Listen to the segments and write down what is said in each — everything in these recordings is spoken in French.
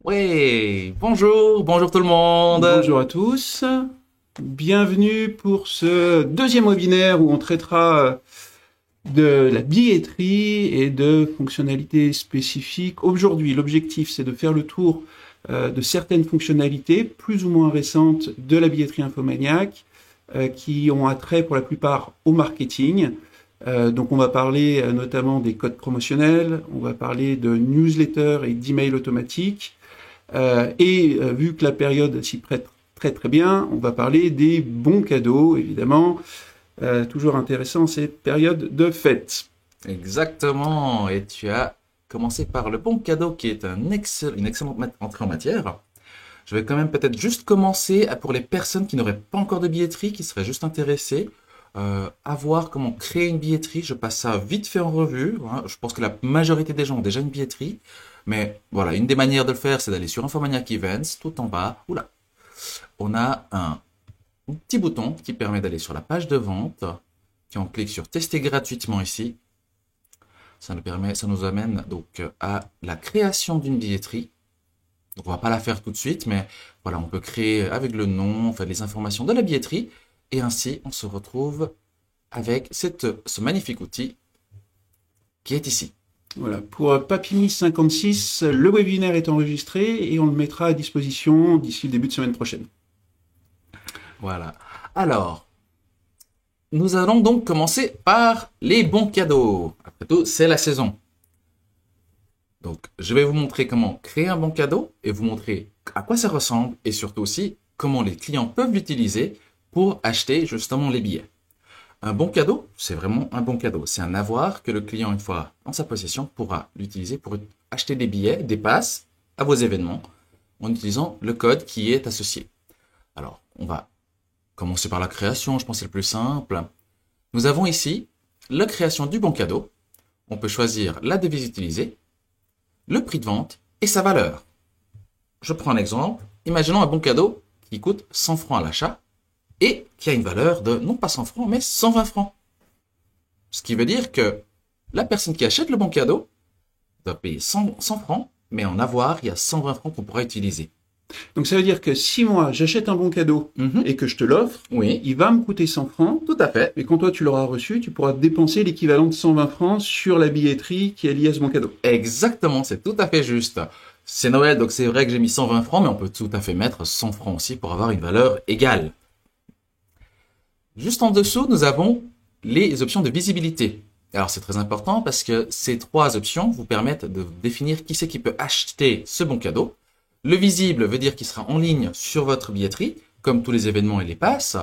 Oui, bonjour tout le monde. Bonjour à tous, bienvenue pour ce deuxième webinaire où on traitera de la billetterie et de fonctionnalités spécifiques. Aujourd'hui, l'objectif c'est de faire le tour de certaines fonctionnalités plus ou moins récentes de la billetterie Infomaniac qui ont attrait pour la plupart au marketing. Donc on va parler notamment des codes promotionnels, on va parler de newsletters et d'emails automatiques. Vu que la période s'y prête très très bien, on va parler des bons cadeaux, évidemment. Toujours intéressant cette période de fête. Exactement. Et tu as commencé par le bon cadeau qui est une excellente entrée en matière. Je vais quand même peut-être juste commencer pour les personnes qui n'auraient pas encore de billetterie, qui seraient juste intéressées à voir comment créer une billetterie. Je passe ça vite fait en revue. Hein. Je pense que la majorité des gens ont déjà une billetterie. Mais voilà, une des manières de le faire, c'est d'aller sur Infomaniac Events, tout en bas. Oula, on a un petit bouton qui permet d'aller sur la page de vente. Si on clique sur tester gratuitement ici, ça nous amène donc à la création d'une billetterie. Donc on va pas la faire tout de suite, mais voilà, on peut créer avec le nom, en fait, les informations de la billetterie, et ainsi on se retrouve avec ce magnifique outil qui est ici. Voilà, pour Papini 56, le webinaire est enregistré et on le mettra à disposition d'ici le début de semaine prochaine. Voilà. Alors, nous allons donc commencer par les bons cadeaux. Après tout, c'est la saison. Donc, je vais vous montrer comment créer un bon cadeau et vous montrer à quoi ça ressemble et surtout aussi comment les clients peuvent l'utiliser pour acheter justement les billets. Un bon cadeau, c'est vraiment un bon cadeau. C'est un avoir que le client, une fois en sa possession, pourra l'utiliser pour acheter des billets, des passes à vos événements en utilisant le code qui est associé. Alors, on va commencer par la création, je pense que c'est le plus simple. Nous avons ici la création du bon cadeau. On peut choisir la devise utilisée, le prix de vente et sa valeur. Je prends un exemple. Imaginons un bon cadeau qui coûte 100 francs à l'achat et qui a une valeur de, non pas 100 francs, mais 120 francs. Ce qui veut dire que la personne qui achète le bon cadeau doit payer 100 francs, mais en avoir, il y a 120 francs qu'on pourra utiliser. Donc ça veut dire que si moi j'achète un bon cadeau et que je te l'offre, oui, il va me coûter 100 francs. Tout à fait. Et quand toi tu l'auras reçu, tu pourras dépenser l'équivalent de 120 francs sur la billetterie qui est liée à ce bon cadeau. Exactement, c'est tout à fait juste. C'est Noël, donc c'est vrai que j'ai mis 120 francs, mais on peut tout à fait mettre 100 francs aussi pour avoir une valeur égale. Juste en dessous, nous avons les options de visibilité. Alors c'est très important parce que ces trois options vous permettent de définir qui c'est qui peut acheter ce bon cadeau. Le visible veut dire qu'il sera en ligne sur votre billetterie, comme tous les événements et les passes,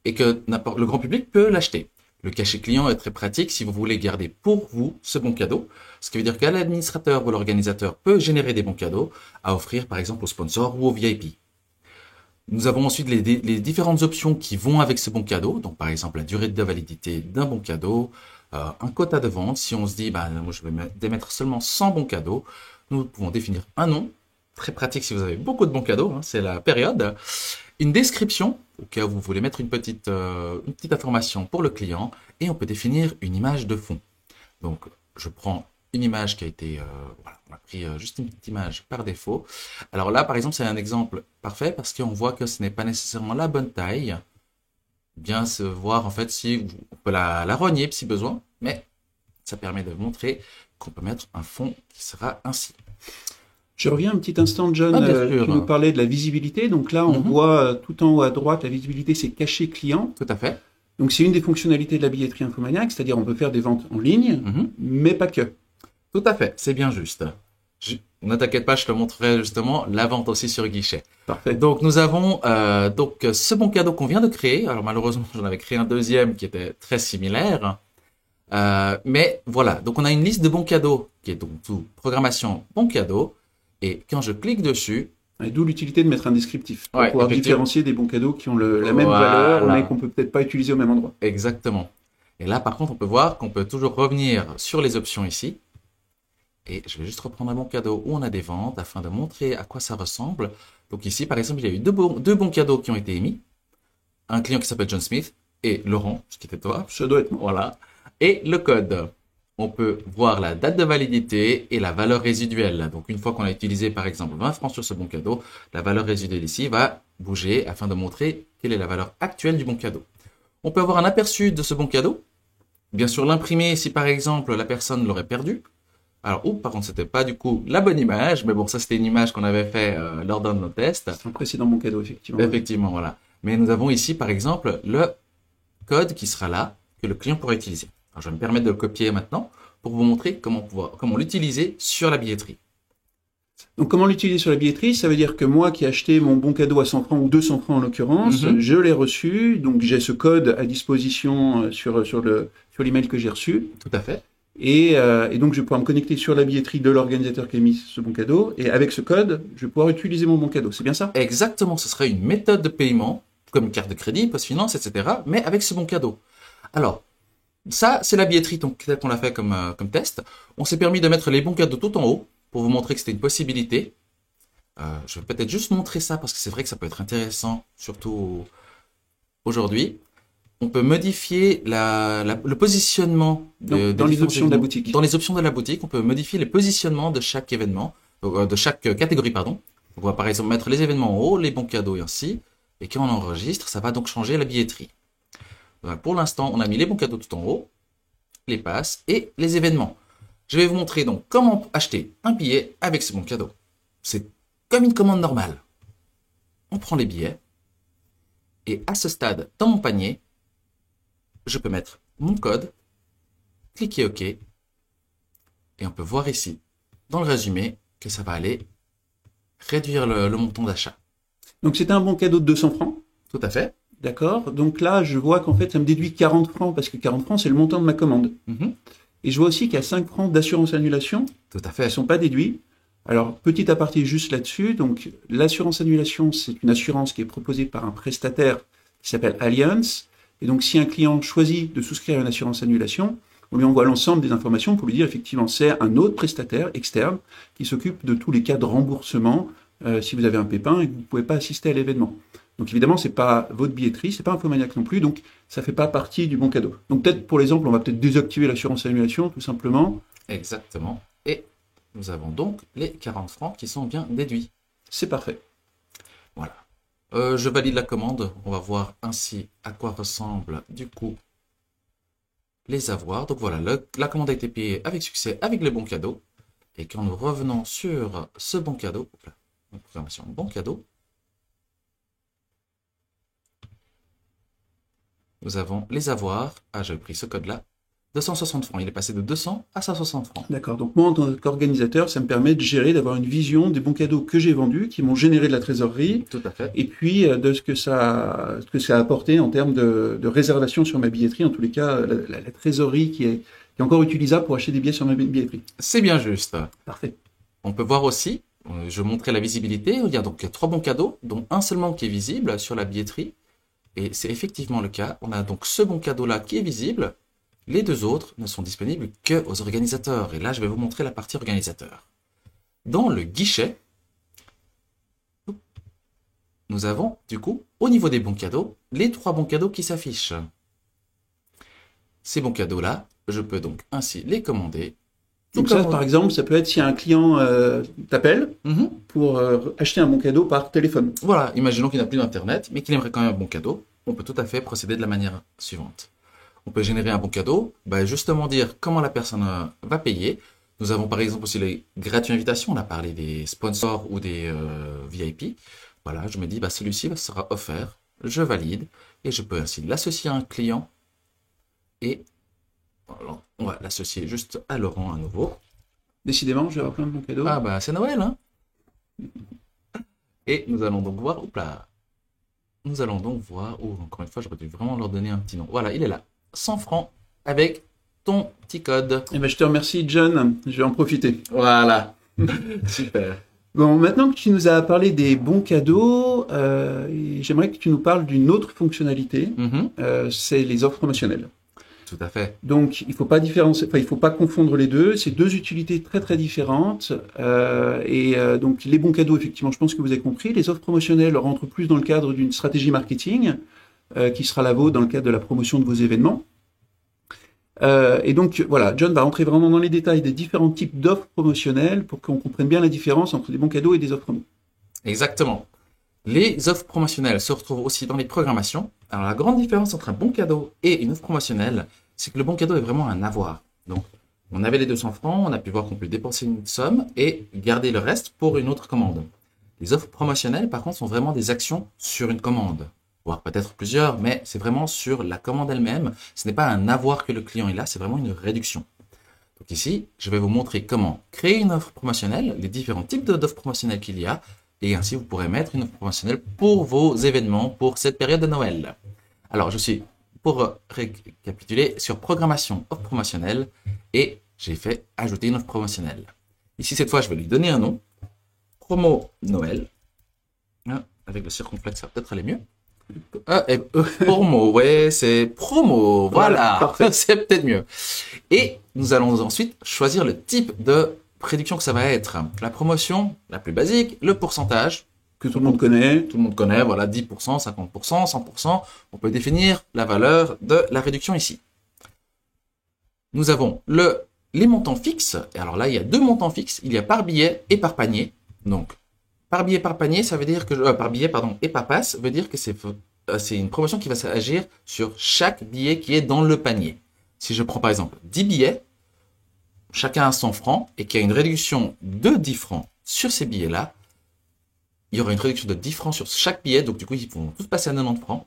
et que le grand public peut l'acheter. Le cachet client est très pratique si vous voulez garder pour vous ce bon cadeau, ce qui veut dire que l'administrateur ou l'organisateur peut générer des bons cadeaux à offrir par exemple aux sponsors ou aux VIP. Nous avons ensuite les différentes options qui vont avec ce bon cadeau, donc par exemple la durée de validité d'un bon cadeau, un quota de vente. Si on se dit, moi je vais démettre seulement 100 bons cadeaux, nous pouvons définir un nom, très pratique si vous avez beaucoup de bons cadeaux, c'est la période, une description, au cas où vous voulez mettre une petite information pour le client, et on peut définir une image de fond. Donc je prends une image qui a été, voilà, on a pris juste une petite image par défaut. Alors là, par exemple, c'est un exemple parfait parce qu'on voit que ce n'est pas nécessairement la bonne taille. Bien se voir en fait si on peut la rogner si besoin, mais ça permet de montrer qu'on peut mettre un fond qui sera ainsi. Je reviens un petit instant, John. Tu nous parlais de la visibilité. Donc là, on voit tout en haut à droite, la visibilité, c'est caché client. Tout à fait. Donc c'est une des fonctionnalités de la billetterie Infomaniac, c'est-à-dire on peut faire des ventes en ligne, mais pas que. Tout à fait, c'est bien juste. Ne t'inquiète pas, je te montrerai justement la vente aussi sur guichet. Parfait. Donc nous avons donc ce bon cadeau qu'on vient de créer. Alors malheureusement, j'en avais créé un deuxième qui était très similaire. Mais voilà, donc on a une liste de bons cadeaux qui est donc sous programmation bons cadeaux. Et quand je clique dessus... Et d'où l'utilité de mettre un descriptif pour pouvoir différencier des bons cadeaux qui ont la même valeur, mais qu'on peut peut-être pas utiliser au même endroit. Exactement. Et là, par contre, on peut voir qu'on peut toujours revenir sur les options ici. Et je vais juste reprendre un bon cadeau où on a des ventes afin de montrer à quoi ça ressemble. Donc ici, par exemple, il y a eu deux bons cadeaux qui ont été émis. Un client qui s'appelle John Smith et Laurent, ce qui était toi. Ça doit être moi. Voilà. Et le code. on peut voir la date de validité et la valeur résiduelle. Donc, une fois qu'on a utilisé, par exemple, 20 francs sur ce bon cadeau, la valeur résiduelle ici va bouger afin de montrer quelle est la valeur actuelle du bon cadeau. On peut avoir un aperçu de ce bon cadeau. Bien sûr, l'imprimer si, par exemple, la personne l'aurait perdu. Alors, par contre, c'était pas du coup la bonne image, mais bon, ça c'était une image qu'on avait fait lors d'un de nos tests. C'est un précédent bon cadeau, effectivement. Effectivement, voilà. Mais nous avons ici, par exemple, le code qui sera là, que le client pourra utiliser. Alors, je vais me permettre de le copier maintenant pour vous montrer comment l'utiliser sur la billetterie. Donc, comment l'utiliser sur la billetterie? Ça veut dire que moi qui ai acheté mon bon cadeau à 100 francs ou 200 francs en l'occurrence, je l'ai reçu, donc j'ai ce code à disposition sur l'email que j'ai reçu. Tout à fait. Et donc, je vais pouvoir me connecter sur la billetterie de l'organisateur qui a mis ce bon cadeau. Et avec ce code, je vais pouvoir utiliser mon bon cadeau. C'est bien ça? Exactement. Ce serait une méthode de paiement, comme une carte de crédit, PostFinance, etc. Mais avec ce bon cadeau. Alors, ça, c'est la billetterie telle qu'on l'a fait comme test. On s'est permis de mettre les bons cadeaux tout en haut pour vous montrer que c'était une possibilité. Je vais peut-être juste montrer ça parce que c'est vrai que ça peut être intéressant, surtout aujourd'hui. On peut modifier le positionnement dans les options de la boutique. Dans les options de la boutique, on peut modifier les positionnements de chaque événement, de chaque catégorie, pardon. On va par exemple mettre les événements en haut, les bons cadeaux et ainsi. Et quand on enregistre, ça va donc changer la billetterie. Donc, pour l'instant, on a mis les bons cadeaux tout en haut, les passes et les événements. Je vais vous montrer donc comment acheter un billet avec ce bon cadeau. C'est comme une commande normale. On prend les billets et à ce stade, dans mon panier, je peux mettre mon code, cliquer OK, et on peut voir ici, dans le résumé, que ça va aller réduire le montant d'achat. Donc c'était un bon cadeau de 200 francs. Tout à fait. D'accord. Donc là, je vois qu'en fait, ça me déduit 40 francs, parce que 40 francs, c'est le montant de ma commande. Et je vois aussi qu'il y a 5 francs d'assurance annulation. Tout à fait. Qui ne sont pas déduits. Alors, petit aparté juste là-dessus. Donc, l'assurance annulation, c'est une assurance qui est proposée par un prestataire qui s'appelle Allianz. Et donc, si un client choisit de souscrire à une assurance annulation, on lui envoie l'ensemble des informations pour lui dire effectivement c'est un autre prestataire externe qui s'occupe de tous les cas de remboursement si vous avez un pépin et que vous ne pouvez pas assister à l'événement. Donc évidemment, c'est pas votre billetterie, c'est pas Infomaniac non plus, donc ça fait pas partie du bon cadeau. Donc peut-être pour l'exemple, on va peut-être désactiver l'assurance annulation tout simplement. Exactement. Et nous avons donc les 40 francs qui sont bien déduits. C'est parfait. Voilà. Je valide la commande. On va voir ainsi à quoi ressemblent du coup les avoirs. Donc voilà, la commande a été payée avec succès avec les bons cadeaux. Et quand nous revenons sur ce bon cadeau, programmation bon cadeau, nous avons les avoirs. Ah, j'avais pris ce code-là. 260 francs. Il est passé de 200 à 160 francs. D'accord. Donc moi, en tant qu'organisateur, ça me permet de gérer, d'avoir une vision des bons cadeaux que j'ai vendus, qui m'ont généré de la trésorerie. Tout à fait. Et puis de ce que ça a apporté en termes de réservation sur ma billetterie. En tous les cas, la trésorerie qui est encore utilisable pour acheter des billets sur ma billetterie. C'est bien juste. Parfait. On peut voir aussi, je montrais la visibilité. Il y a donc 3 bons cadeaux, dont un seulement qui est visible sur la billetterie. Et c'est effectivement le cas. On a donc ce bon cadeau-là qui est visible. Les 2 autres ne sont disponibles que aux organisateurs. Et là, je vais vous montrer la partie organisateur. Dans le guichet, nous avons, du coup, au niveau des bons cadeaux, les 3 bons cadeaux qui s'affichent. Ces bons cadeaux-là, je peux donc ainsi les commander. Donc ça, par exemple, ça peut être si un client t'appelle pour acheter un bon cadeau par téléphone. Voilà, imaginons qu'il n'a plus d'Internet, mais qu'il aimerait quand même un bon cadeau. On peut tout à fait procéder de la manière suivante. On peut générer un bon cadeau, justement dire comment la personne va payer. Nous avons par exemple aussi les gratuits invitations. On a parlé des sponsors ou des VIP. Voilà, je me dis, celui-ci sera offert. Je valide et je peux ainsi l'associer à un client. Et alors, on va l'associer juste à Laurent à nouveau. Décidément, je vais avoir plein de bons cadeaux. Ah c'est Noël, hein. Et nous allons donc voir, encore une fois, j'aurais dû vraiment leur donner un petit nom. Voilà, il est là. 100 francs avec ton petit code. Eh ben, je te remercie, John. Je vais en profiter. Voilà. Super. Bon, maintenant que tu nous as parlé des bons cadeaux, j'aimerais que tu nous parles d'une autre fonctionnalité. C'est les offres promotionnelles. Tout à fait. Donc, il faut pas confondre les deux. C'est 2 utilités très très différentes. Donc, les bons cadeaux, effectivement, je pense que vous avez compris. Les offres promotionnelles rentrent plus dans le cadre d'une stratégie marketing qui sera la vôtre dans le cadre de la promotion de vos événements. Et donc voilà, John va rentrer vraiment dans les détails des différents types d'offres promotionnelles pour qu'on comprenne bien la différence entre des bons cadeaux et des offres promos. Exactement. Les offres promotionnelles se retrouvent aussi dans les programmations. Alors la grande différence entre un bon cadeau et une offre promotionnelle, c'est que le bon cadeau est vraiment un avoir. Donc on avait les 200 francs, on a pu voir qu'on peut dépenser une somme et garder le reste pour une autre commande. Les offres promotionnelles, par contre, sont vraiment des actions sur une commande, voire peut-être plusieurs, mais c'est vraiment sur la commande elle-même. Ce n'est pas un avoir que le client est là, c'est vraiment une réduction. Donc ici, je vais vous montrer comment créer une offre promotionnelle, les différents types d'offres promotionnelles qu'il y a, et ainsi vous pourrez mettre une offre promotionnelle pour vos événements pour cette période de Noël. Alors, je suis, pour récapituler, sur programmation offre promotionnelle et j'ai fait ajouter une offre promotionnelle. Ici, cette fois, je vais lui donner un nom. Promo Noël. Avec le circonflexe, ça va peut-être aller mieux. Promo, ouais, c'est promo. Voilà, c'est peut-être mieux. Et nous allons ensuite choisir le type de réduction que ça va être. La promotion, la plus basique, le pourcentage. Que tout le monde connaît. Tout le monde connaît, voilà, 10%, 50%, 100%. On peut définir la valeur de la réduction ici. Nous avons les montants fixes. Et alors là, il y a deux montants fixes. Il y a par billet et par panier. Donc, par billet, par panier, ça veut dire que par billet, pardon, et par passe, veut dire que c'est une promotion qui va s'agir sur chaque billet qui est dans le panier. Si je prends par exemple 10 billets, chacun a 100 francs et qu'il y a une réduction de 10 francs sur ces billets-là, il y aura une réduction de 10 francs sur chaque billet, donc du coup, ils vont tous passer à 90 francs.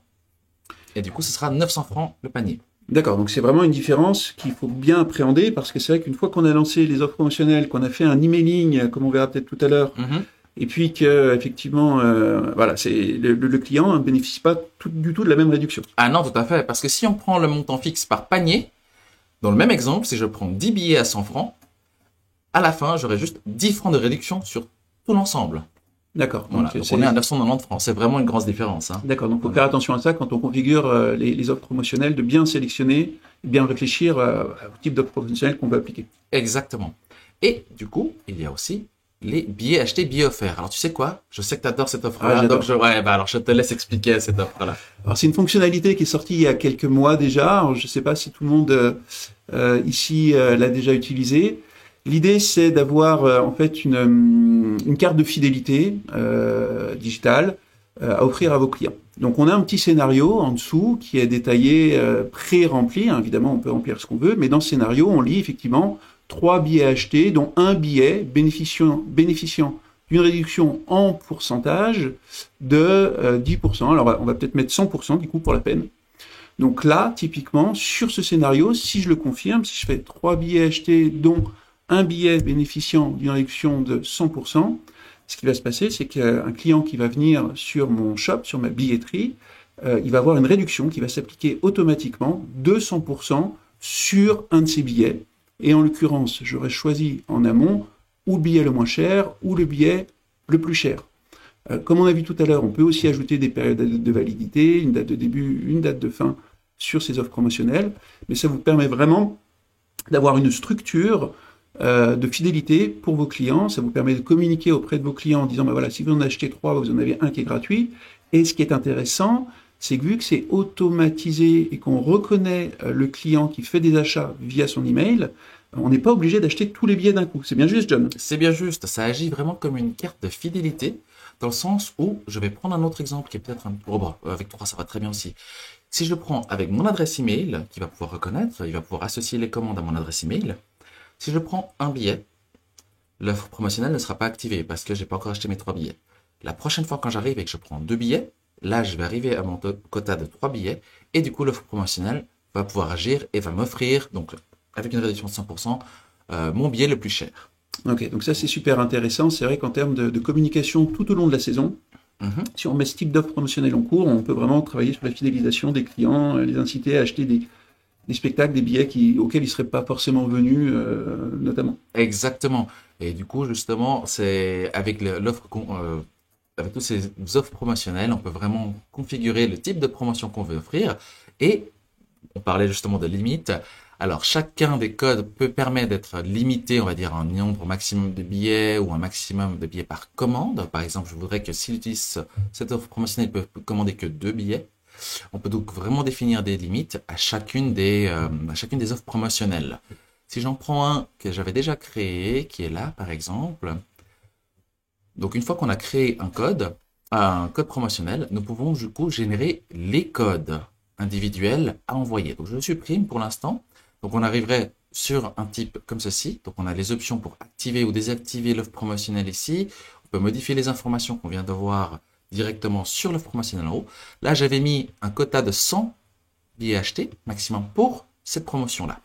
Et du coup, ce sera 900 francs le panier. D'accord, donc c'est vraiment une différence qu'il faut bien appréhender parce que c'est vrai qu'une fois qu'on a lancé les offres promotionnelles, qu'on a fait un emailing, comme on verra peut-être tout à l'heure, et puis que effectivement, voilà, c'est le client ne bénéficie pas du tout de la même réduction. Ah non, tout à fait, parce que si on prend le montant fixe par panier, dans le même exemple, si je prends 10 billets à 100 francs, à la fin, j'aurai juste 10 francs de réduction sur tout l'ensemble. D'accord. Voilà, donc on est à 990 francs. C'est vraiment une grosse différence. D'accord, donc il faut faire attention à ça quand on configure les offres promotionnelles, de bien sélectionner, de bien réfléchir au type d'offre promotionnelle qu'on veut appliquer. Exactement. Et du coup, il y a aussi les billets achetés, billets offerts. Alors tu sais quoi? Je sais que tu adores cette offre-là. Ah, donc alors je te laisse expliquer cette offre-là. Alors c'est une fonctionnalité qui est sortie il y a quelques mois déjà. Alors, je ne sais pas si tout le monde ici l'a déjà utilisée. L'idée, c'est d'avoir en fait une carte de fidélité digitale à offrir à vos clients. Donc, on a un petit scénario en dessous qui est détaillé, pré-rempli. Évidemment, on peut remplir ce qu'on veut, mais dans ce scénario, on lit effectivement 3 billets achetés, dont un billet bénéficiant d'une réduction en pourcentage de 10%. Alors, on va peut-être mettre 100% du coup pour la peine. Donc là, typiquement, sur ce scénario, si je le confirme, si je fais 3 billets achetés, dont un billet bénéficiant d'une réduction de 100%, ce qui va se passer, c'est qu'un client qui va venir sur mon shop, sur ma billetterie, il va avoir une réduction qui va s'appliquer automatiquement de 100% sur un de ses billets. Et en l'occurrence, j'aurais choisi en amont ou le billet le moins cher ou le billet le plus cher. Comme on a vu tout à l'heure, on peut aussi ajouter des périodes de validité, une date de début, une date de fin sur ces offres promotionnelles. Mais ça vous permet vraiment d'avoir une structure de fidélité pour vos clients. Ça vous permet de communiquer auprès de vos clients en disant, ben voilà, si vous en achetez 3, vous en avez un qui est gratuit. Et ce qui est intéressant, c'est que vu que c'est automatisé et qu'on reconnaît le client qui fait des achats via son email, on n'est pas obligé d'acheter tous les billets d'un coup. C'est bien juste, John? C'est bien juste. Ça agit vraiment comme une carte de fidélité, dans le sens où, je vais prendre un autre exemple qui est peut-être un peu... Oh, bah, avec 3, ça va très bien aussi. Si je le prends avec mon adresse email, qu'il va pouvoir reconnaître, il va pouvoir associer les commandes à mon adresse email. Si je prends un billet, l'offre promotionnelle ne sera pas activée parce que j'ai pas encore acheté mes 3 billets. La prochaine fois quand j'arrive et que je prends 2 billets, là je vais arriver à mon quota de 3 billets et du coup l'offre promotionnelle va pouvoir agir et va m'offrir, donc avec une réduction de 100%, mon billet le plus cher. Ok, donc ça c'est super intéressant. C'est vrai qu'en termes de communication tout au long de la saison, si on met ce type d'offre promotionnelle en cours, on peut vraiment travailler sur la fidélisation des clients, les inciter à acheter des spectacles, des billets auxquels ils ne seraient pas forcément venus, notamment. Exactement. Et du coup, justement, c'est avec l'offre, avec toutes ces offres promotionnelles, on peut vraiment configurer le type de promotion qu'on veut offrir. Et on parlait justement de limites. Alors, chacun des codes peut permettre d'être limité, on va dire, un nombre maximum de billets ou un maximum de billets par commande. Par exemple, je voudrais que s'il utilise cette offre promotionnelle, il peut commander que 2 billets. On peut donc vraiment définir des limites à chacune des offres promotionnelles. Si j'en prends un que j'avais déjà créé, qui est là par exemple, donc une fois qu'on a créé un code promotionnel, nous pouvons du coup générer les codes individuels à envoyer. Donc je le supprime pour l'instant. Donc on arriverait sur un type comme ceci. Donc on a les options pour activer ou désactiver l'offre promotionnelle ici. On peut modifier les informations qu'on vient de voir directement sur l'offre promotionnelle en haut. Là j'avais mis un quota de 100 billets achetés maximum pour cette promotion-là.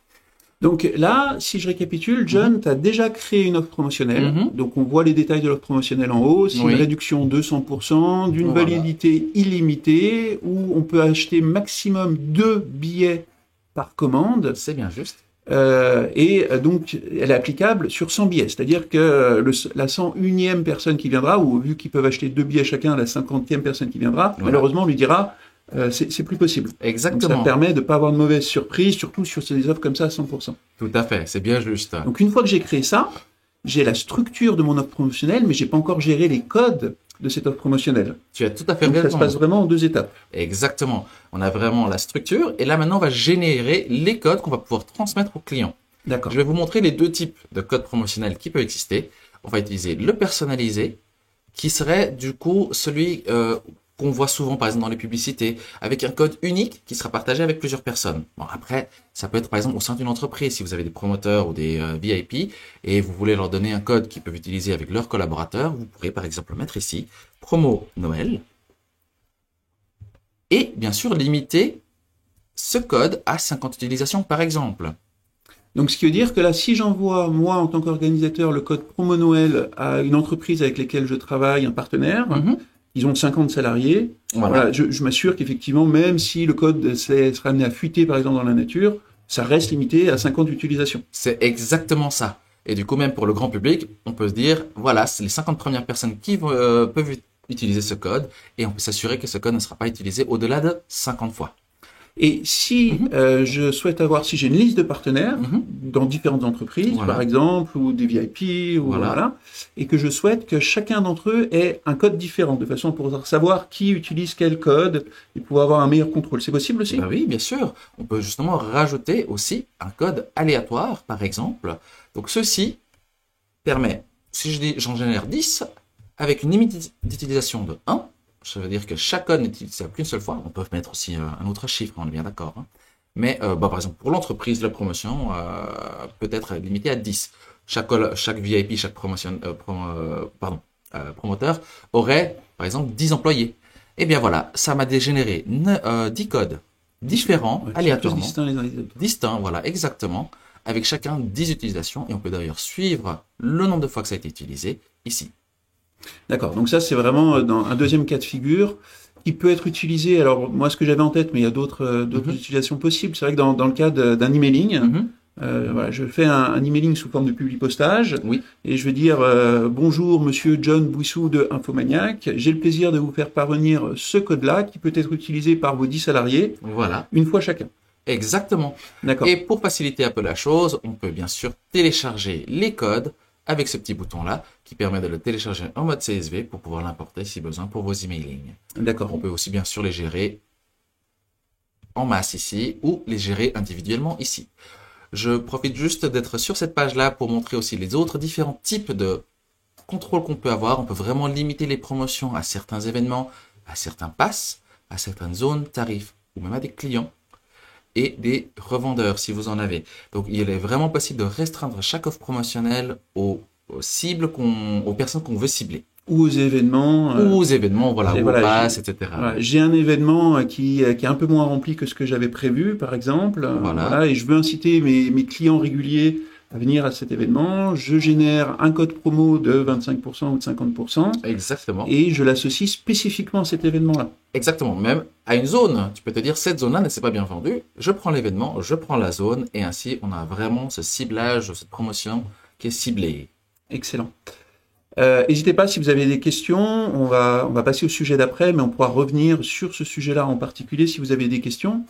Donc là, si je récapitule, John, tu as déjà créé une offre promotionnelle. Donc on voit les détails de l'offre promotionnelle en haut. C'est une réduction de 100%, d'une validité illimitée, où on peut acheter maximum 2 billets par commande. C'est bien juste. Et donc, elle est applicable sur 100 billets. C'est-à-dire que la 101e personne qui viendra, ou vu qu'ils peuvent acheter 2 billets chacun, la 50e personne qui viendra, malheureusement, on lui dira... c'est plus possible. Exactement. Donc ça permet de ne pas avoir de mauvaises surprises, surtout sur des offres comme ça à 100%. Tout à fait, c'est bien juste. Donc une fois que j'ai créé ça, j'ai la structure de mon offre promotionnelle, mais j'ai pas encore géré les codes de cette offre promotionnelle. Tu as tout à fait raison. raison. Ça se passe vraiment en 2 étapes. Exactement. On a vraiment la structure et là maintenant on va générer les codes qu'on va pouvoir transmettre aux clients. D'accord. Je vais vous montrer les 2 types de codes promotionnels qui peuvent exister. On va utiliser le personnalisé, qui serait du coup celui qu'on voit souvent par exemple dans les publicités, avec un code unique qui sera partagé avec plusieurs personnes. Bon, après, ça peut être par exemple au sein d'une entreprise, si vous avez des promoteurs ou des VIP, et vous voulez leur donner un code qu'ils peuvent utiliser avec leurs collaborateurs, vous pourrez par exemple le mettre ici, promo Noël, et bien sûr limiter ce code à 50 utilisations par exemple. Donc, ce qui veut dire que là, si j'envoie, moi, en tant qu'organisateur, le code promo Noël à une entreprise avec laquelle je travaille, un partenaire, ils ont 50 salariés. Voilà, je m'assure qu'effectivement, même si le code sera amené à fuiter, par exemple, dans la nature, ça reste limité à 50 utilisations. C'est exactement ça. Et du coup, même pour le grand public, on peut se dire, voilà, c'est les 50 premières personnes qui peuvent utiliser ce code, et on peut s'assurer que ce code ne sera pas utilisé au-delà de 50 fois. Et si je souhaite avoir, si j'ai une liste de partenaires dans différentes entreprises, par exemple, ou des VIP, ou voilà, et que je souhaite que chacun d'entre eux ait un code différent, de façon pour savoir qui utilise quel code et pouvoir avoir un meilleur contrôle. C'est possible aussi? Oui, bien sûr. On peut justement rajouter aussi un code aléatoire, par exemple. Donc ceci permet, si je dis j'en génère 10, avec une limite d'utilisation de 1, ça veut dire que chaque code n'est utilisable qu'une seule fois. On peut mettre aussi un autre chiffre, on est bien d'accord. Mais par exemple, pour l'entreprise, la promotion peut être limitée à 10. Chaque VIP, chaque promoteur aurait, par exemple, 10 employés. Et bien voilà, ça m'a dégénéré 10 codes différents, aléatoirement. Distincts, voilà, exactement. Avec chacun 10 utilisations. Et on peut d'ailleurs suivre le nombre de fois que ça a été utilisé ici. D'accord, donc ça c'est vraiment dans un deuxième cas de figure qui peut être utilisé. Alors moi ce que j'avais en tête, mais il y a d'autres utilisations possibles. C'est vrai que dans le cas d'un emailing, voilà, je fais un emailing sous forme de publipostage et je vais dire bonjour monsieur John Bouissou de Infomaniac, j'ai le plaisir de vous faire parvenir ce code-là qui peut être utilisé par vos 10 salariés une fois chacun. Exactement. D'accord. Et pour faciliter un peu la chose, on peut bien sûr télécharger les codes avec ce petit bouton-là qui permet de le télécharger en mode CSV pour pouvoir l'importer si besoin pour vos emailing. D'accord. On peut aussi bien sûr les gérer en masse ici ou les gérer individuellement ici. Je profite juste d'être sur cette page-là pour montrer aussi les autres différents types de contrôles qu'on peut avoir. On peut vraiment limiter les promotions à certains événements, à certains passes, à certaines zones, tarifs ou même à des clients et des revendeurs si vous en avez. Donc il est vraiment possible de restreindre chaque offre promotionnelle aux cibles, aux personnes qu'on veut cibler. Ou aux événements. Ou aux événements, voilà, ou aux passes, etc. Voilà, j'ai un événement qui est un peu moins rempli que ce que j'avais prévu, par exemple. Voilà, et je veux inciter mes clients réguliers à venir à cet événement. Je génère un code promo de 25% ou de 50%. Exactement. Et je l'associe spécifiquement à cet événement-là. Exactement. Même à une zone. Tu peux te dire, cette zone-là ne s'est pas bien vendue. Je prends l'événement, je prends la zone. Et ainsi, on a vraiment ce ciblage, cette promotion qui est ciblée. Excellent. N'hésitez pas si vous avez des questions. On va passer au sujet d'après, mais on pourra revenir sur ce sujet-là en particulier si vous avez des questions.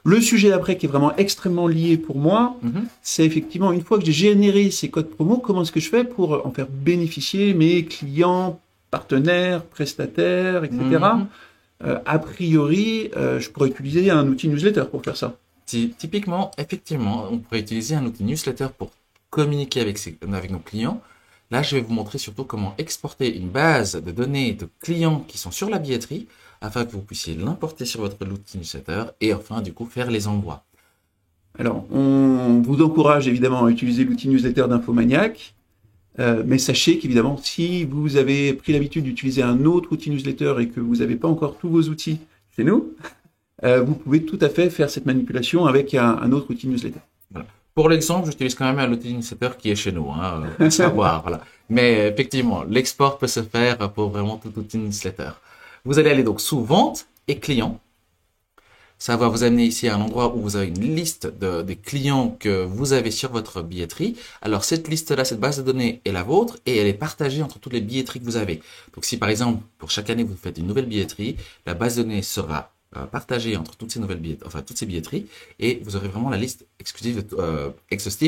Le sujet d'après qui est vraiment extrêmement lié pour moi, c'est effectivement une fois que j'ai généré ces codes promo, comment est-ce que je fais pour en faire bénéficier mes clients, partenaires, prestataires, etc. a priori, je pourrais utiliser un outil newsletter pour faire ça. Typiquement, effectivement, on pourrait utiliser un outil newsletter pour communiquer avec nos clients. Là, je vais vous montrer surtout comment exporter une base de données de clients qui sont sur la billetterie afin que vous puissiez l'importer sur votre outil newsletter et enfin, du coup, faire les envois. Alors, on vous encourage évidemment à utiliser l'outil newsletter d'Infomaniac, mais sachez qu'évidemment, si vous avez pris l'habitude d'utiliser un autre outil newsletter et que vous n'avez pas encore tous vos outils chez nous, vous pouvez tout à fait faire cette manipulation avec un autre outil newsletter. Voilà. Pour l'exemple, j'utilise quand même un outil newsletter qui est chez nous, à savoir, voilà. Mais effectivement, l'export peut se faire pour vraiment tout outil newsletter. Vous allez aller donc sous Vente et Clients. Ça va vous amener ici à un endroit où vous avez une liste des clients que vous avez sur votre billetterie. Alors cette liste-là, cette base de données est la vôtre et elle est partagée entre toutes les billetteries que vous avez. Donc si par exemple, pour chaque année, vous faites une nouvelle billetterie, la base de données sera partagée entre toutes ces nouvelles billetteries, enfin toutes ces billetteries, et vous aurez vraiment la liste exhaustive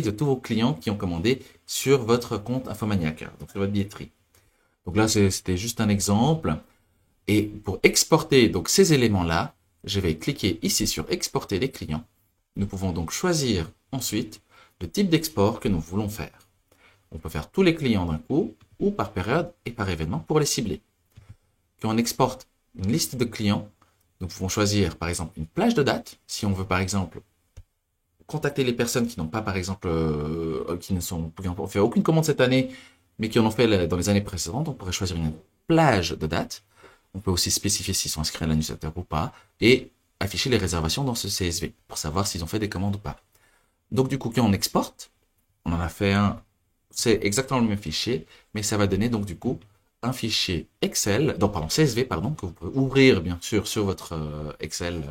de tous vos clients qui ont commandé sur votre compte Infomaniac, donc sur votre billetterie. Donc là, c'était juste un exemple. Et pour exporter donc ces éléments-là, je vais cliquer ici sur Exporter les clients. Nous pouvons donc choisir ensuite le type d'export que nous voulons faire. On peut faire tous les clients d'un coup ou par période et par événement pour les cibler. Quand on exporte une liste de clients, nous pouvons choisir par exemple une plage de date. Si on veut par exemple contacter les personnes qui n'ont pas par exemple, qui n'ont fait aucune commande cette année, mais qui en ont fait dans les années précédentes, on pourrait choisir une plage de date. On peut aussi spécifier s'ils sont inscrits à la newsletter ou pas et afficher les réservations dans ce CSV pour savoir s'ils ont fait des commandes ou pas. Donc du coup, quand on exporte, on en a fait un, c'est exactement le même fichier, mais ça va donner donc du coup un fichier Excel, CSV, que vous pouvez ouvrir bien sûr sur votre Excel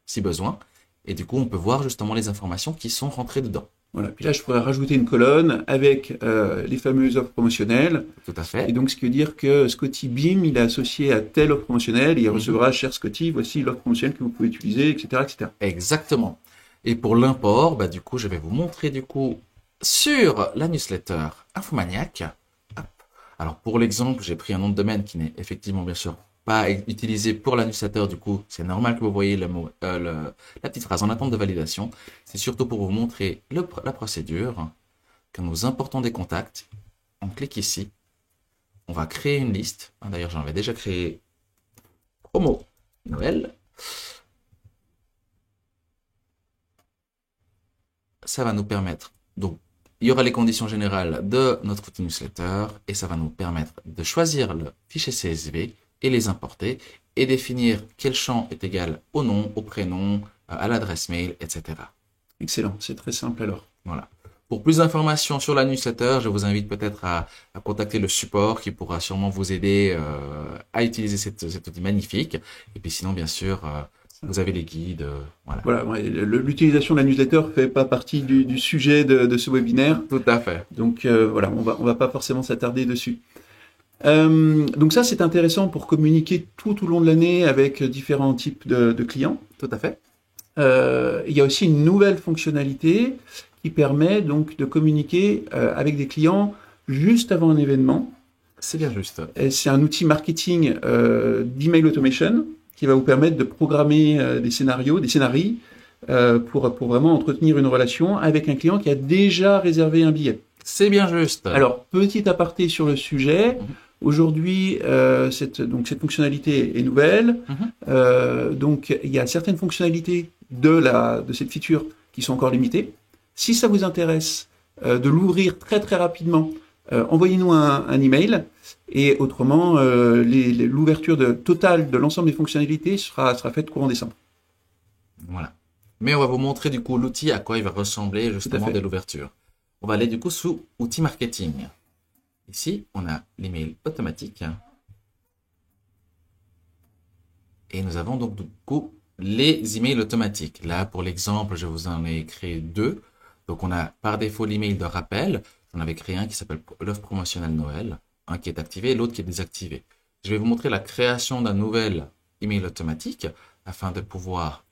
si besoin. Et du coup, on peut voir justement les informations qui sont rentrées dedans. Voilà. Puis là, je pourrais rajouter une colonne avec les fameuses offres promotionnelles. Tout à fait. Et donc, ce qui veut dire que Scotty Beam, il est associé à telle offre promotionnelle et il recevra, cher Scotty, voici l'offre promotionnelle que vous pouvez utiliser, etc., etc. Exactement. Et pour l'import, du coup, je vais vous montrer du coup sur la newsletter Infomaniac. Hop. Alors, pour l'exemple, j'ai pris un nom de domaine qui n'est effectivement, bien sûr, pas utilisé pour la newsletter. Du coup, c'est normal que vous voyez le mot, la petite phrase en attente de validation. C'est surtout pour vous montrer la procédure. Quand nous importons des contacts, on clique ici. On va créer une liste. D'ailleurs, j'en avais déjà créé promo Noël. Ça va nous permettre, donc, il y aura les conditions générales de notre outil newsletter et ça va nous permettre de choisir le fichier CSV et les importer et définir quel champ est égal au nom, au prénom, à l'adresse mail, etc. Excellent, c'est très simple alors. Voilà. Pour plus d'informations sur la newsletter, je vous invite peut-être à contacter le support qui pourra sûrement vous aider à utiliser cet outil magnifique. Et puis sinon, bien sûr, vous avez les guides. Voilà, l'utilisation de la newsletter fait pas partie du sujet de ce webinaire. Tout à fait. Donc voilà, on va pas forcément s'attarder dessus. Donc ça, c'est intéressant pour communiquer tout au long de l'année avec différents types de clients. Tout à fait. Il y a aussi une nouvelle fonctionnalité qui permet donc de communiquer avec des clients juste avant un événement. C'est bien juste. C'est un outil marketing d'email automation qui va vous permettre de programmer des scénarios pour vraiment entretenir une relation avec un client qui a déjà réservé un billet. C'est bien juste. Alors, petit aparté sur le sujet. Aujourd'hui, cette fonctionnalité est nouvelle. Donc, il y a certaines fonctionnalités de cette feature qui sont encore limitées. Si ça vous intéresse de l'ouvrir très très rapidement, envoyez-nous un email. Et autrement, l'ouverture totale de l'ensemble des fonctionnalités sera faite courant décembre. Voilà. Mais on va vous montrer du coup l'outil à quoi il va ressembler justement de l'ouverture. On va aller du coup sous outils marketing. Ici, on a l'email automatique. Et nous avons donc du coup les emails automatiques. Là, pour l'exemple, je vous en ai créé deux. Donc, on a par défaut l'email de rappel. J'en avais créé un qui s'appelle l'offre promotionnelle Noël. Un qui est activé et l'autre qui est désactivé. Je vais vous montrer la création d'un nouvel email automatique afin de pouvoir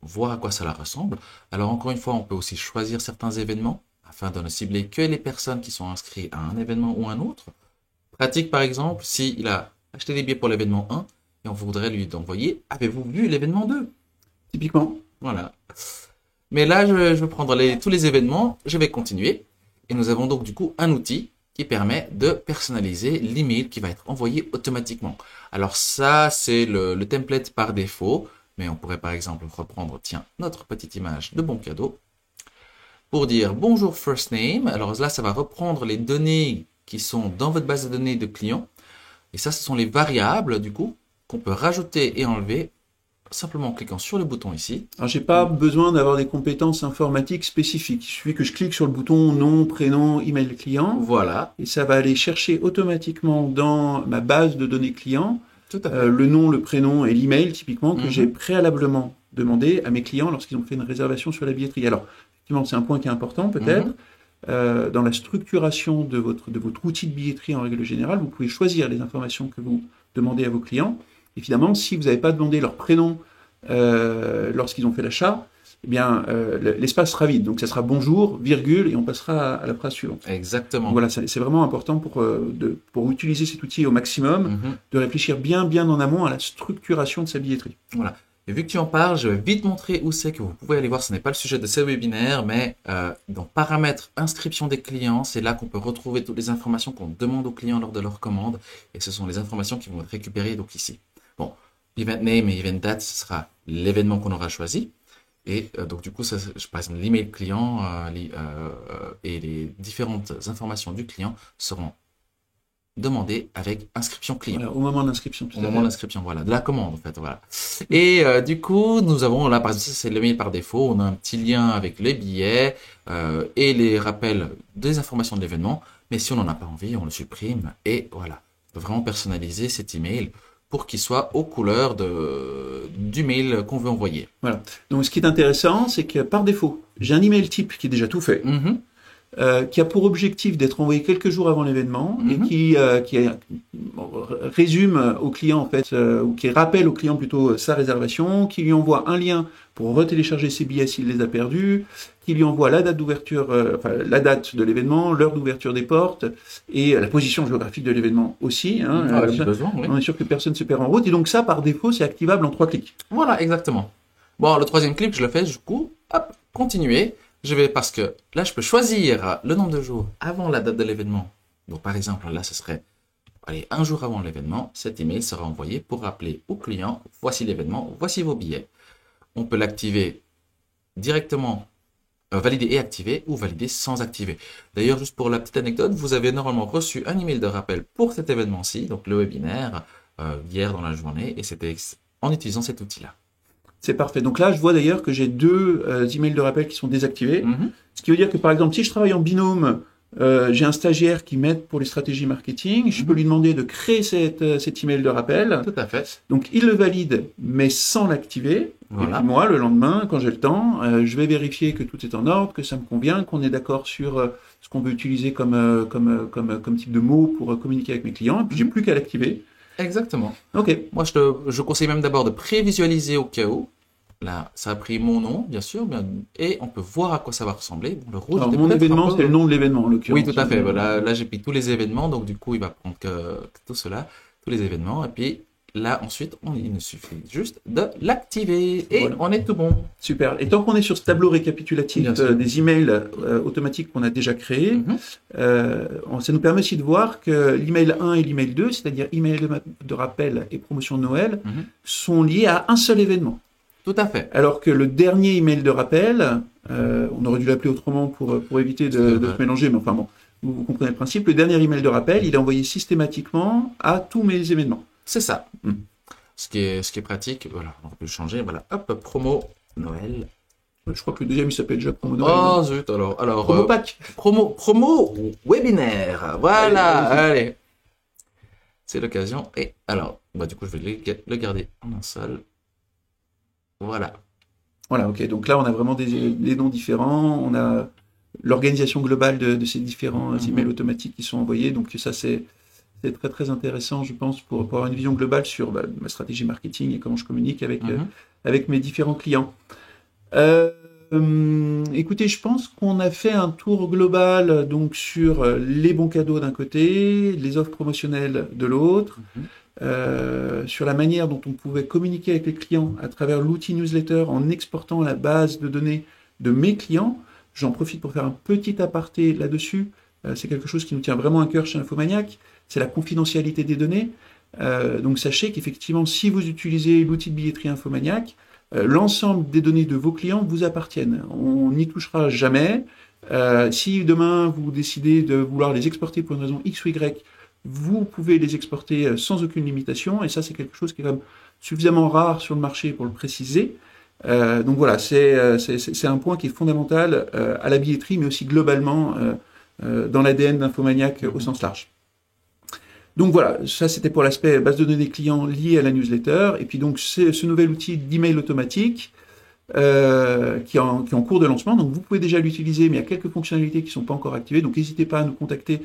voir à quoi cela ressemble. Alors, encore une fois, on peut aussi choisir certains événements afin de ne cibler que les personnes qui sont inscrites à un événement ou un autre. Pratique, par exemple, s'il a acheté des billets pour l'événement 1 et on voudrait lui envoyer « Avez-vous vu l'événement 2 ?» Typiquement. Voilà. Mais là, je vais prendre tous les événements, je vais continuer. Et nous avons donc du coup un outil qui permet de personnaliser l'email qui va être envoyé automatiquement. Alors ça, c'est le template par défaut. Mais on pourrait par exemple reprendre, tiens, notre petite image de bon cadeau pour dire bonjour first name. Alors là, ça va reprendre les données qui sont dans votre base de données de clients. Et ça, ce sont les variables du coup qu'on peut rajouter et enlever simplement en cliquant sur le bouton ici. Alors, j'ai pas besoin d'avoir des compétences informatiques spécifiques. Il suffit que je clique sur le bouton nom, prénom, email client. Voilà. Et ça va aller chercher automatiquement dans ma base de données clients Tout à fait. le nom, le prénom et l'email, typiquement, que j'ai préalablement demandé à mes clients lorsqu'ils ont fait une réservation sur la billetterie. Alors, effectivement, c'est un point qui est important, peut-être. Dans la structuration de votre outil de billetterie en règle générale, vous pouvez choisir les informations que vous demandez à vos clients. Évidemment, si vous n'avez pas demandé leur prénom lorsqu'ils ont fait l'achat, eh bien, l'espace sera vide. Donc, ça sera bonjour, virgule, et on passera à la phrase suivante. Exactement. Donc, voilà, c'est vraiment important pour utiliser cet outil au maximum, de réfléchir bien en amont à la structuration de sa billetterie. Voilà. Et vu que tu en parles, je vais vite montrer où c'est que vous pouvez aller voir. Ce n'est pas le sujet de ce webinaire, mais dans paramètres inscription des clients, c'est là qu'on peut retrouver toutes les informations qu'on demande aux clients lors de leur commande. Et ce sont les informations qui vont être récupérées donc ici. Bon, event name et event date, ce sera l'événement qu'on aura choisi. Et donc du coup, ça, par exemple, l'email client et les différentes informations du client seront demandées avec inscription client. Voilà, au moment de l'inscription. Au moment de l'inscription, voilà, de la commande en fait, voilà. Et du coup, nous avons là, par exemple, c'est le mail par défaut, on a un petit lien avec les billets et les rappels des informations de l'événement. Mais si on n'en a pas envie, on le supprime et voilà. On peut vraiment personnaliser cet email pour qu'il soit aux couleurs du mail qu'on veut envoyer. Voilà. Donc, ce qui est intéressant, c'est que par défaut, j'ai un email type qui est déjà tout fait, qui a pour objectif d'être envoyé quelques jours avant l'événement et qui résume au client, en fait, ou qui rappelle au client plutôt sa réservation, qui lui envoie un lien pour retélécharger ses billets s'il les a perdus, qui lui envoie la date d'ouverture, la date de l'événement, l'heure d'ouverture des portes et la position géographique de l'événement aussi. Besoin, oui. On est sûr que personne ne se perd en route. Et donc ça, par défaut, c'est activable en 3 clics. Voilà, exactement. Bon, le troisième clic, je le fais, du coup, hop, continuer. Je vais, parce que là, je peux choisir le nombre de jours avant la date de l'événement. Donc, par exemple, là, ce serait, allez, un jour avant l'événement, cet email sera envoyé pour rappeler au client, voici l'événement, voici vos billets. On peut l'activer directement, valider et activer, ou valider sans activer. D'ailleurs, juste pour la petite anecdote, vous avez normalement reçu un email de rappel pour cet événement-ci, donc le webinaire, hier dans la journée, et c'était en utilisant cet outil-là. C'est parfait. Donc là, je vois d'ailleurs que j'ai 2 emails de rappel qui sont désactivés. Ce qui veut dire que, par exemple, si je travaille en binôme, j'ai un stagiaire qui m'aide pour les stratégies marketing, je peux lui demander de créer cet email de rappel. Tout à fait. Donc, il le valide, mais sans l'activer. Voilà. Et puis moi, le lendemain, quand j'ai le temps, je vais vérifier que tout est en ordre, que ça me convient, qu'on est d'accord sur ce qu'on veut utiliser comme type de mots pour communiquer avec mes clients. Et puis, j'ai plus qu'à l'activer. Exactement. Ok. Moi, je conseille même d'abord de prévisualiser au cas où. Là, ça a pris mon nom, bien sûr, et on peut voir à quoi ça va ressembler. Bon, le rouge. Alors, mon événement, c'est le nom de l'événement, en l'occurrence. Oui, tout à fait. Voilà, là, j'ai pris tous les événements, donc du coup, il va prendre que tout cela, tous les événements, et puis là, ensuite, il nous suffit juste de l'activer, et voilà. On est tout bon. Super. Et tant qu'on est sur ce tableau récapitulatif des emails automatiques qu'on a déjà créés, ça nous permet aussi de voir que l'email 1 et l'email 2, c'est-à-dire email de rappel et promotion de Noël, sont liés à un seul événement. Tout à fait. Alors que le dernier email de rappel, on aurait dû l'appeler autrement pour éviter de se mélanger, mais enfin bon, vous comprenez le principe. Le dernier email de rappel, il est envoyé systématiquement à tous mes événements. C'est ça. Ce qui est pratique. Voilà, on peut le changer. Voilà, hop, promo Noël. Je crois que le deuxième, il s'appelle déjà promo Noël. Oh zut, alors. Promo pack. Promo webinaire. Voilà, allez. C'est l'occasion. Et alors, du coup, je vais le garder en un seul. Voilà. Voilà, ok. Donc là, on a vraiment des noms différents. On a l'organisation globale de ces différents emails automatiques qui sont envoyés. Donc ça, c'est très, très intéressant, je pense, pour avoir une vision globale sur ma stratégie marketing et comment je communique avec mes différents clients. Écoutez, je pense qu'on a fait un tour global donc sur les bons cadeaux d'un côté, les offres promotionnelles de l'autre. sur la manière dont on pouvait communiquer avec les clients à travers l'outil newsletter en exportant la base de données de mes clients. J'en profite pour faire un petit aparté là-dessus. C'est quelque chose qui nous tient vraiment à cœur chez Infomaniac. C'est la confidentialité des données. Donc sachez qu'effectivement, si vous utilisez l'outil de billetterie Infomaniac, l'ensemble des données de vos clients vous appartiennent. On n'y touchera jamais. Si demain vous décidez de vouloir les exporter pour une raison X ou Y, vous pouvez les exporter sans aucune limitation. Et ça, c'est quelque chose qui est quand même suffisamment rare sur le marché pour le préciser. Donc voilà, c'est un point qui est fondamental à la billetterie, mais aussi globalement dans l'ADN d'Infomaniac au sens large. Donc voilà, ça c'était pour l'aspect base de données clients liée à la newsletter. Et puis donc c'est ce nouvel outil d'email automatique qui est en cours de lancement. Donc vous pouvez déjà l'utiliser, mais il y a quelques fonctionnalités qui ne sont pas encore activées. Donc n'hésitez pas à nous contacter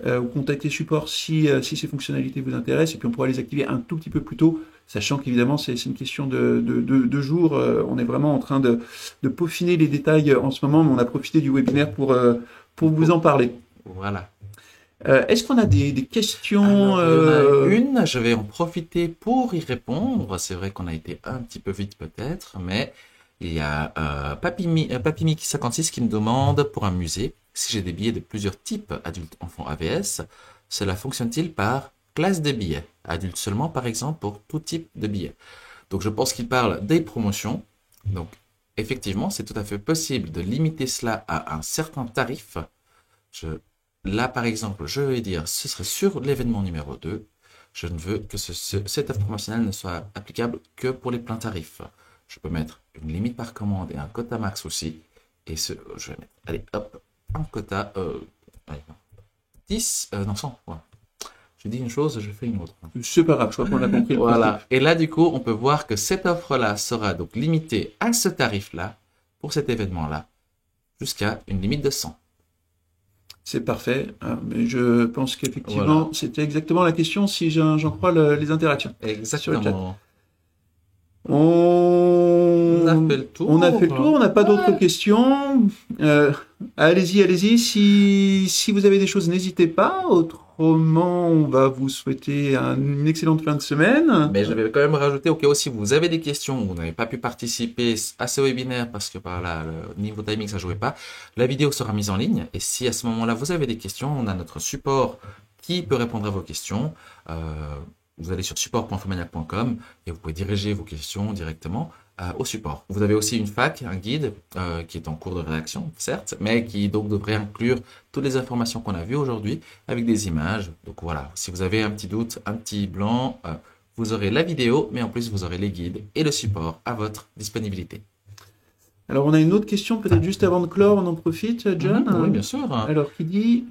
ou contacter support si ces fonctionnalités vous intéressent. Et puis on pourra les activer un tout petit peu plus tôt, sachant qu'évidemment c'est une question de jours. On est vraiment en train de peaufiner les détails en ce moment, mais on a profité du webinaire pour vous en parler. Voilà. Est-ce qu'on a des questions? Alors, il y en a une, je vais en profiter pour y répondre. C'est vrai qu'on a été un petit peu vite peut-être, mais il y a Papimi56 qui me demande pour un musée, si j'ai des billets de plusieurs types, adultes, enfants, AVS, cela fonctionne-t-il par classe de billets? Adultes seulement, par exemple, pour tout type de billets. Donc je pense qu'il parle des promotions. Donc effectivement, c'est tout à fait possible de limiter cela à un certain tarif. Là, par exemple, je vais dire, ce serait sur l'événement numéro 2. Je ne veux que cette offre promotionnelle ne soit applicable que pour les pleins tarifs. Je peux mettre une limite par commande et un quota max aussi. Et je vais mettre, allez, hop, un quota, 10, non, 100. Voilà. Je dis une chose, je fais une autre. C'est pas grave, je crois qu'on a compris. Voilà. Et là, du coup, on peut voir que cette offre-là sera donc limitée à ce tarif-là, pour cet événement-là, jusqu'à une limite de 100. C'est parfait, mais je pense qu'effectivement, voilà. C'était exactement la question si j'en crois les interactions. Exactement. On a fait le tour. On n'a pas d'autres questions. Allez-y. Si vous avez des choses, n'hésitez pas. Autrement, on va vous souhaiter une excellente fin de semaine. Mais je vais quand même rajouter, au cas où si vous avez des questions, vous n'avez pas pu participer à ce webinaire parce que par là, le niveau timing, ça ne jouait pas, la vidéo sera mise en ligne. Et si à ce moment-là, vous avez des questions, on a notre support qui peut répondre à vos questions. Vous allez sur support.infomaniac.com et vous pouvez diriger vos questions directement au support. Vous avez aussi une FAQ, un guide qui est en cours de rédaction, certes, mais qui donc devrait inclure toutes les informations qu'on a vues aujourd'hui avec des images. Donc voilà, si vous avez un petit doute, un petit blanc, vous aurez la vidéo, mais en plus vous aurez les guides et le support à votre disponibilité. Alors on a une autre question, peut-être juste avant de clore, on en profite, John. Oui, bien sûr. Alors qui dit...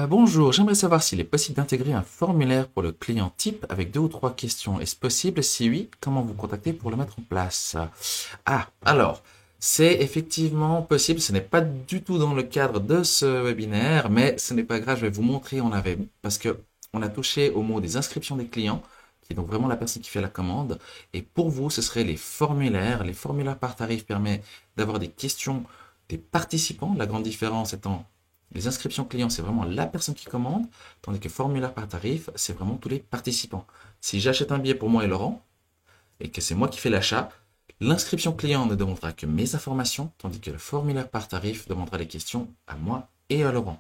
Bonjour, j'aimerais savoir s'il est possible d'intégrer un formulaire pour le client type avec 2 ou 3 questions. Est-ce possible? Si oui, comment vous contacter pour le mettre en place? Alors, c'est effectivement possible. Ce n'est pas du tout dans le cadre de ce webinaire, mais ce n'est pas grave. Je vais vous montrer. Parce que on a touché au mot des inscriptions des clients, qui est donc vraiment la personne qui fait la commande. Et pour vous, ce serait les formulaires. Les formulaires par tarif permettent d'avoir des questions des participants. La grande différence étant les inscriptions clients, c'est vraiment la personne qui commande, tandis que formulaire par tarif, c'est vraiment tous les participants. Si j'achète un billet pour moi et Laurent, et que c'est moi qui fais l'achat, l'inscription client ne demandera que mes informations, tandis que le formulaire par tarif demandera les questions à moi et à Laurent.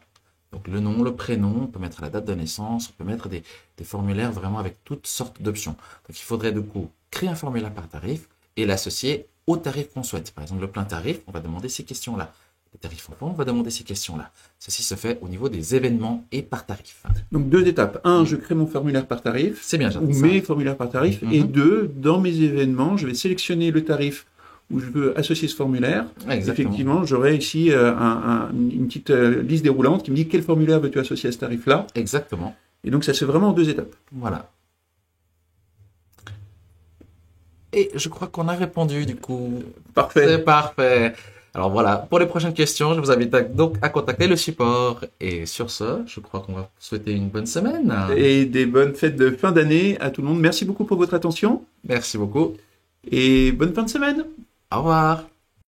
Donc le nom, le prénom, on peut mettre la date de naissance, on peut mettre des formulaires vraiment avec toutes sortes d'options. Donc il faudrait du coup créer un formulaire par tarif et l'associer au tarif qu'on souhaite. Par exemple, le plein tarif, on va demander ces questions-là. Les tarifs enfants, on va demander ces questions-là. Ceci se fait au niveau des événements et par tarif. Donc 2 étapes. 1, je crée mon formulaire par tarif. C'est bien, ou mes formulaires par tarif. Et 2, dans mes événements, je vais sélectionner le tarif où je veux associer ce formulaire. Exactement. Effectivement, j'aurai ici une petite liste déroulante qui me dit quel formulaire veux-tu associer à ce tarif-là. Exactement. Et donc ça se fait vraiment en 2 étapes. Voilà. Et je crois qu'on a répondu du coup. Parfait. C'est parfait. Alors voilà, pour les prochaines questions, je vous invite donc à contacter le support. Et sur ce, je crois qu'on va souhaiter une bonne semaine. Et des bonnes fêtes de fin d'année à tout le monde. Merci beaucoup pour votre attention. Merci beaucoup. Et bonne fin de semaine. Au revoir.